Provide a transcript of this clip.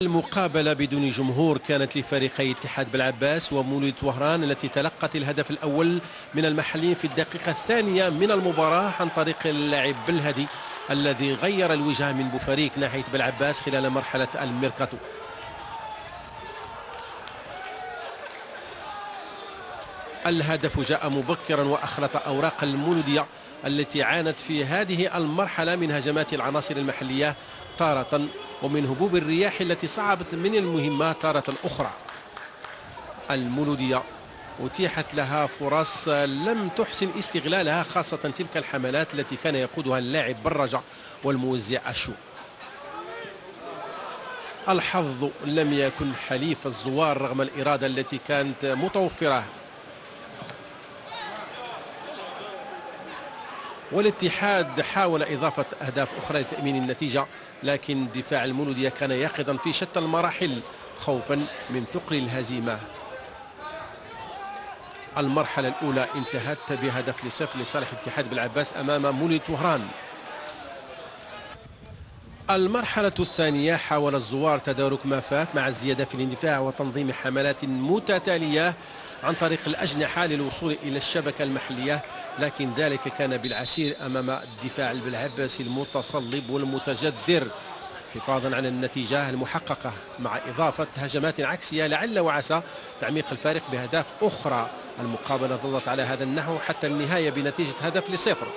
المقابلة بدون جمهور كانت لفريقي اتحاد بلعباس ومولود وهران التي تلقت الهدف الأول من المحليين في الدقيقة الثانية من المباراة عن طريق اللاعب بالهدي الذي غير الوجهة من بوفريك ناحية بلعباس خلال مرحلة الميركاتو. الهدف جاء مبكرا وأخلط أوراق المولودية التي عانت في هذه المرحلة من هجمات العناصر المحلية تارة ومن هبوب الرياح التي صعبت من المهمة تارة أخرى. المولودية أتيحت لها فرص لم تحسن استغلالها، خاصة تلك الحملات التي كان يقودها اللاعب برجة والموزع أشو. الحظ لم يكن حليف الزوار رغم الإرادة التي كانت متوفرة، والاتحاد حاول إضافة أهداف أخرى لتأمين النتيجة، لكن دفاع المولودية كان يقظا في شتى المراحل خوفا من ثقل الهزيمة. المرحلة الأولى انتهت بهدف لصفر لصالح اتحاد بلعباس أمام مولود وهران. المرحلة الثانية حاول الزوار تدارك ما فات مع الزيادة في الاندفاع وتنظيم حملات متتالية عن طريق الأجنحة للوصول إلى الشبكة المحلية، لكن ذلك كان بالعسير أمام الدفاع البلعباسي المتصلب والمتجذر حفاظا على النتيجة المحققة مع إضافة هجمات عكسية لعل وعسى تعميق الفارق بأهداف أخرى. المقابلة ظلت على هذا النحو حتى النهاية بنتيجة هدف لصفر.